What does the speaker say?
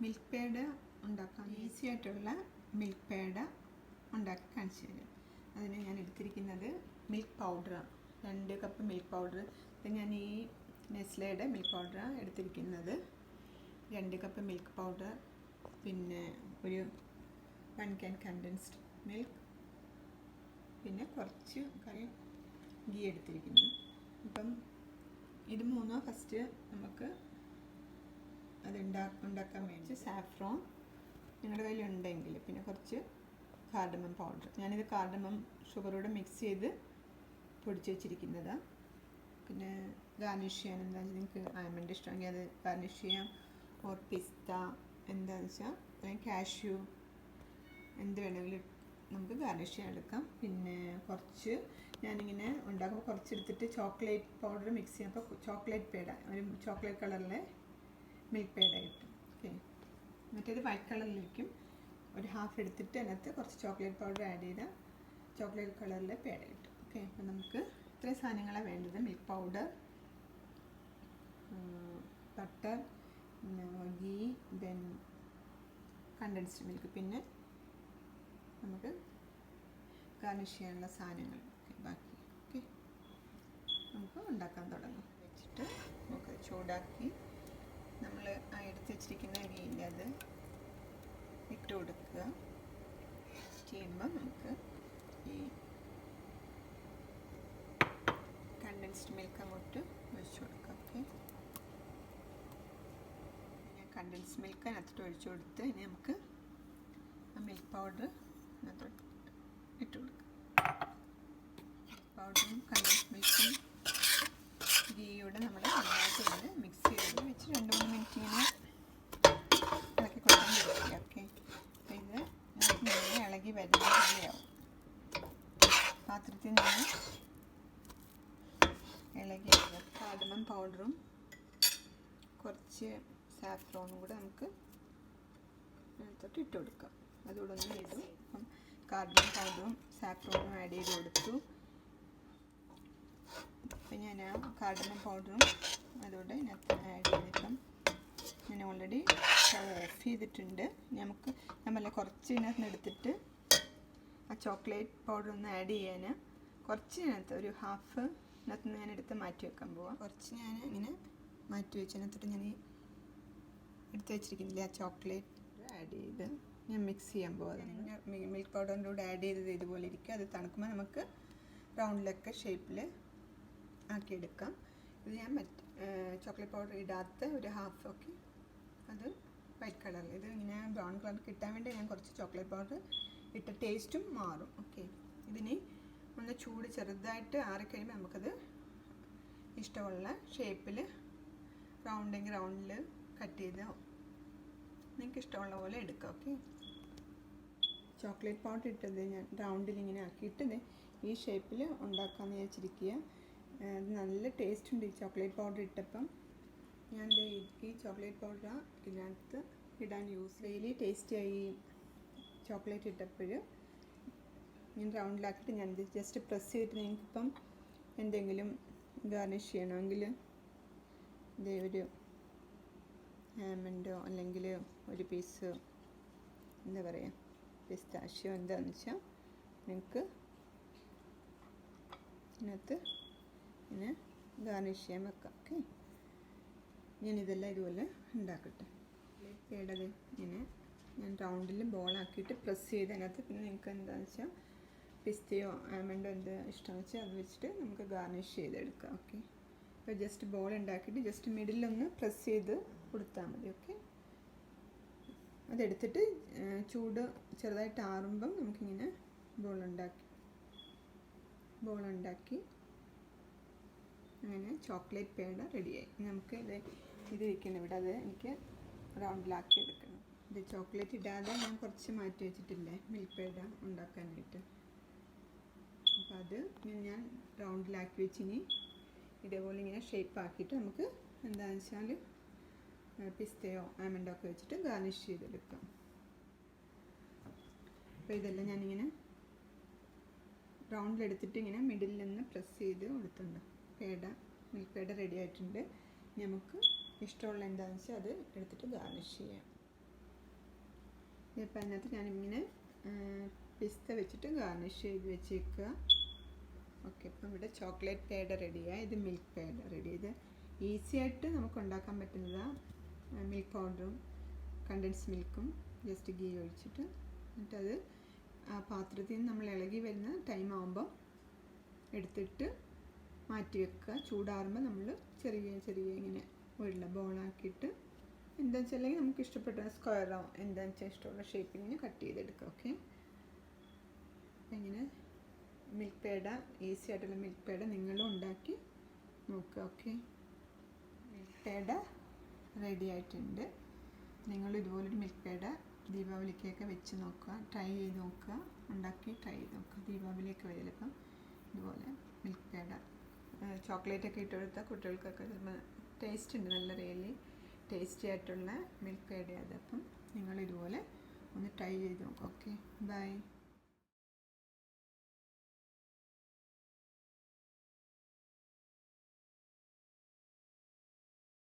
Milk peda ഉണ്ടാക്കാൻ easy ആയിട്ടുള്ള milk peda ഉണ്ടാക്കി കാണിച്ചു തരാം. അതിന് ഞാൻ എടുത്തിരിക്കുന്നത് മിൽക്ക് പൗഡറാണ്. 2 കപ്പ് മിൽക്ക് പൗഡർ. ഇത് ഞാൻ ഈ നെസ്ലയുടെ മിൽക്ക് പൗഡറാണ് എടുത്തിരിക്കുന്നത്. 2 കപ്പ് മിൽക്ക് പൗഡർ, പിന്നെ ഒരു 1 can കണ്ടൻസ്ഡ് മിൽക്ക്, പിന്നെ കുറച്ച് ഗീ എടുത്തിരിക്കുന്നു. അപ്പം ഇത് മൂന്നോ ഫസ്റ്റ് നമുക്ക് അത് ഉണ്ടാക്കാൻ വേണ്ടി സാഫ്രോൺ നിങ്ങളുടെ കയ്യിലുണ്ടെങ്കിൽ, പിന്നെ കുറച്ച് കാർഡമം പൗഡർ. ഞാനിത് കാർഡമം ഷുഗറോടെ മിക്സ് ചെയ്ത് പൊടിച്ച് വെച്ചിരിക്കുന്നതാണ്. പിന്നെ ഗാർണിഷ് ചെയ്യാൻ എന്താണെന്ന് വെച്ചാൽ നിങ്ങൾക്ക് ആൽമണ്ട് ഇഷ്ടമെങ്കിൽ അത് ഗാർണിഷ് ചെയ്യാം, ഓർ പിസ്ത എന്താണെന്ന് വെച്ചാൽ, അല്ലെങ്കിൽ കാഷ്യൂ, എന്ത് വേണമെങ്കിലും നമുക്ക് ഗാർണിഷ് ചെയ്യാൻ എടുക്കാം. പിന്നെ കുറച്ച് ഞാനിങ്ങനെ ഉണ്ടാക്കുമ്പോൾ കുറച്ചെടുത്തിട്ട് ചോക്ലേറ്റ് പൗഡർ മിക്സ് ചെയ്യാം. അപ്പോൾ ചോക്ലേറ്റ് പേട, ഒരു ചോക്ലേറ്റ് കളറിലെ മിൽക്ക് പേട കിട്ടും. ഓക്കെ, മറ്റേത് വൈറ്റ് കളറിലിരിക്കും. ഒരു ഹാഫ് എടുത്തിട്ട് അതിനകത്ത് കുറച്ച് ചോക്ലേറ്റ് പൗഡർ ആഡ് ചെയ്താൽ ചോക്ലേറ്റ് കളറിലെ പേട കിട്ടും. ഓക്കെ, അപ്പം നമുക്ക് ഇത്രയും സാധനങ്ങളാണ് വേണ്ടത്: milk powder, butter, ghee, then condensed milk, പിന്നെ നമുക്ക് ഗാർണിഷ് ചെയ്യാനുള്ള സാധനങ്ങൾ. ഓക്കെ, ബാക്കി ഓക്കെ നമുക്ക് ഉണ്ടാക്കാൻ തുടങ്ങാം. വെച്ചിട്ട് നമുക്ക് ചൂടാക്കി നമ്മൾ എടുത്ത് വെച്ചിരിക്കുന്ന ഗീയിൽ അത് ഇട്ട് കൊടുക്കുക. ചെയ്യുമ്പോൾ നമുക്ക് ഈ കണ്ടൻസ്ഡ് മിൽക്ക് അങ്ങോട്ട് ഒഴിച്ചു കൊടുക്കാം. ഓക്കെ, കണ്ടൻസ്ഡ് മിൽക്ക് അതിനകത്തോട്ട് ഒഴിച്ചു കൊടുത്ത് ഇനി നമുക്ക് ആ മിൽക്ക് പൗഡർ അതിനകത്തോട്ട് ഇട്ട് കൊടുക്കാം. പൗഡറും കണ്ടൻസ്ഡ് മിൽക്കും ഗീയോടെ നമ്മൾ നന്നായിട്ട് ഇങ്ങനെ മിക്സ് ചെയ്ത് വെച്ച് 2-3 മിനിറ്റ് ഇങ്ങനെ ഇളക്കി കൊടുക്കാൻ പറ്റില്ല. ഓക്കെ, അപ്പോൾ ഇത് ഇങ്ങനെ ഇളകി വരുന്ന പോലെയാവും. പാത്രത്തിൽ നിന്ന് ഇളകി കാർഡമം പൗഡറും കുറച്ച് സാഫ്രോണും കൂടെ നമുക്ക് അതിനകത്തോട്ട് ഇട്ട് കൊടുക്കാം. അതുകൂടെ ഒന്ന് ചെയ്തു. അപ്പം കാർഡമം പൗഡറും സാഫ്രോണും ആഡ് ചെയ്ത് കൊടുത്തു. അപ്പം ഞാൻ ആ കാർഡമം പൗഡറും അതുകൂടെ ഇതിനകത്ത് ആഡ് ചെയ്തിട്ടും ഞാൻ ഓൾറെഡി ഓഫ് ചെയ്തിട്ടുണ്ട്. നമുക്ക് നമ്മളെ കുറച്ച് ഇതിനകത്ത് എടുത്തിട്ട് ആ ചോക്ലേറ്റ് പൗഡർ ഒന്ന് ആഡ് ചെയ്യാൻ കുറച്ച് ഇതിനകത്ത് ഒരു ഹാഫ് ഇതിനകത്ത് ഞാൻ എടുത്ത് മാറ്റി വെക്കാൻ പോവാം. കുറച്ച് ഞാൻ ഇങ്ങനെ മാറ്റി വെച്ച് അതിനകത്തോട്ട് ഞാൻ എടുത്ത് വെച്ചിരിക്കുന്നില്ല ആ ചോക്ലേറ്റ് ആഡ് ചെയ്ത് ഞാൻ മിക്സ് ചെയ്യാൻ പോവാം. മിൽക്ക് പൗഡറിൻ്റെ കൂടെ ആഡ് ചെയ്തത് ഇതുപോലെ ഇരിക്കും. അത് തണുക്കുമ്പോൾ നമുക്ക് റൗണ്ടിലൊക്കെ ഷേപ്പിൽ ആക്കിയെടുക്കാം. ഇത് ഞാൻ ചോക്ലേറ്റ് പൗഡർ ഇടാത്ത ഒരു ഹാഫ്. ഓക്കെ, അത് വൈറ്റ് കളറിൽ, ഇത് ഇങ്ങനെ ബ്രൗൺ കളർ കിട്ടാൻ വേണ്ടി ഞാൻ കുറച്ച് ചോക്ലേറ്റ് പൗഡർ ഇട്ട ടേസ്റ്റും മാറും. ഓക്കെ, ഇതിന് ഒന്ന് ചൂട് ചെറുതായിട്ട് ആറിക്കഴിയുമ്പോൾ നമുക്കത് ഇഷ്ടമുള്ള ഷേപ്പിൽ റൗണ്ടെങ്കിൽ റൗണ്ടിൽ കട്ട് ചെയ്ത് നിങ്ങൾക്ക് ഇഷ്ടമുള്ള പോലെ എടുക്കാം. ഓക്കെ, ചോക്ലേറ്റ് പൗഡർ ഇട്ടത് ഞാൻ റൗണ്ടിൽ ഇങ്ങനെ ആക്കിയിട്ട് ഈ ഷേപ്പിൽ ഉണ്ടാക്കാമെന്ന് വിചാരിച്ചിരിക്കുക. അത് നല്ല ടേസ്റ്റ് ഉണ്ട് ഈ ചോക്ലേറ്റ് പൗഡർ ഇട്ടപ്പം. ഞാൻ ഈ ചോക്ലേറ്റ് പൗഡർ ഇതിനകത്ത് ഇടാൻ ഡെയിലി ടേസ്റ്റിയായി ചോക്ലേറ്റ് ഇട്ടപ്പോൾ ഞാൻ റൗണ്ടിലാക്കിയിട്ട് ഞാൻ ജസ്റ്റ് പ്രസ് ചെയ്തിട്ട് നിങ്ങൾക്കിപ്പം എന്തെങ്കിലും ഗാർണിഷ് ചെയ്യണമെങ്കിൽ ഇതേ ഒരു ആൽമണ്ടോ അല്ലെങ്കിൽ ഒരു പീസ് എന്താ പറയുക പിസ്താഷ്യോ എന്താണെന്ന് വെച്ചാൽ നിങ്ങൾക്ക് ഇതിനകത്ത് ഇങ്ങനെ ഗാർണിഷ് ചെയ്യാൻ വെക്കാം. ഓക്കെ, ഞാനിതെല്ലാം ഇതുപോലെ ഉണ്ടാക്കട്ടെ. പേടത് ഇങ്ങനെ ഞാൻ റൗണ്ടിൽ ബോളാക്കിയിട്ട് പ്രസ് ചെയ്ത് അതിനകത്ത് പിന്നെ നിങ്ങൾക്ക് എന്താണെന്ന് വെച്ചാൽ പിസ്തയോ ആൽമണ്ടോ എന്ത് ഇഷ്ടമെന്ന് വെച്ചാൽ അത് വെച്ചിട്ട് നമുക്ക് ഗാർണിഷ് ചെയ്തെടുക്കാം. ഓക്കെ, അപ്പോൾ ജസ്റ്റ് ബോൾ ഉണ്ടാക്കിയിട്ട് ജസ്റ്റ് മിഡിലൊന്ന് പ്രസ് ചെയ്ത് കൊടുത്താൽ മതി. ഓക്കെ, അതെടുത്തിട്ട് ചൂട് ചെറുതായിട്ട് ആറുമ്പം നമുക്കിങ്ങനെ ബോളുണ്ടാക്കി അങ്ങനെ ചോക്ലേറ്റ് പേട റെഡിയായി. നമുക്ക് ഇത് ഇരിക്കണം ഇവിടെ, അത് എനിക്ക് റൗണ്ടിലാക്കി എടുക്കണം. ഇത് ചോക്ലേറ്റ് ഇടാതെ ഞാൻ കുറച്ച് മാറ്റി വെച്ചിട്ടില്ലേ മിൽക്ക് പേട ഉണ്ടാക്കാനായിട്ട്. അപ്പോൾ അത് ഞാൻ റൗണ്ടിലാക്കി വെച്ചിനി ഇതേപോലെ ഇങ്ങനെ ഷേപ്പ് ആക്കിയിട്ട് നമുക്ക് എന്താണെന്ന് വെച്ചാൽ പിസ്തയോ ആൽമണ്ടോ ഒക്കെ വെച്ചിട്ട് ഗാർണിഷ് ചെയ്തെടുക്കാം. അപ്പോൾ ഇതെല്ലാം ഞാനിങ്ങനെ റൗണ്ടിലെടുത്തിട്ട് ഇങ്ങനെ മിഡിലിൽ നിന്ന് പ്രസ് ചെയ്ത് കൊടുത്തുണ്ട്. മിൽക്ക് പേട റെഡി ആയിട്ടുണ്ട്. നമുക്ക് ഇഷ്ടമുള്ള എന്താണെന്ന് വെച്ചാൽ അത് എടുത്തിട്ട് ഗാർണിഷ് ചെയ്യാം. ഇപ്പം അതിനകത്ത് ഞാനിങ്ങനെ പിസ്ത വെച്ചിട്ട് ഗാർണിഷ് ചെയ്ത് വെച്ചേക്കുക. ഓക്കെ, ഇപ്പം ഇവിടെ ചോക്ലേറ്റ് പേട റെഡിയായി. ഇത് മിൽക്ക് പേട റെഡി. ഇത് ഈസി ആയിട്ട് നമുക്ക് ഉണ്ടാക്കാൻ പറ്റുന്നതാണ്. മിൽക്ക് പൗഡറും കണ്ടൻസ് മിൽക്കും ജസ്റ്റ് ഗീ ഒഴിച്ചിട്ട്, എന്നിട്ടത് ആ പാത്രത്തിൽ നിന്ന് നമ്മൾ ഇളകി വരുന്ന ടൈം ആകുമ്പം എടുത്തിട്ട് മാറ്റി വെക്കുക. ചൂടാറുമ്പോൾ നമ്മൾ ചെറിയ ചെറിയ ഇങ്ങനെ ഉരുള ബോളാക്കിയിട്ട് എന്താ വെച്ചാൽ നമുക്ക് ഇഷ്ടപ്പെട്ട സ്ക്വയറോ എന്താണെന്ന് വെച്ചാൽ ഇഷ്ടമുള്ള ഷേപ്പിങ്ങിന് കട്ട് ചെയ്തെടുക്കുക. ഓക്കെ, അപ്പം ഇങ്ങനെ മിൽക്ക് പേട, ഈസി ആയിട്ടുള്ള മിൽക്ക് പേട നിങ്ങളും ഉണ്ടാക്കി നോക്കുക. ഓക്കെ, മിൽക്ക് പേട റെഡി ആയിട്ടുണ്ട്. നിങ്ങൾ ഇതുപോലൊരു മിൽക്ക് പേട ദീപാവലിക്കൊക്കെ വെച്ച് നോക്കുക, ട്രൈ ചെയ്ത് നോക്കുക, ഉണ്ടാക്കി ട്രൈ ചെയ്ത് നോക്കുക. ദീപാവലിയൊക്കെ വരുമ്പം ഇതുപോലെ മിൽക്ക് പേട ചോക്ലേറ്റൊക്കെ ഇട്ട് കൊടുത്താൽ കുട്ടികൾക്കൊക്കെ ചിലപ്പോൾ ടേസ്റ്റ് ഉണ്ട്, നല്ല റിയലി ടേസ്റ്റി ആയിട്ടുള്ള മിൽക്ക് പേട അത്. അപ്പം നിങ്ങളിതുപോലെ ഒന്ന് ട്രൈ ചെയ്ത് നോക്കുക. Okay, by.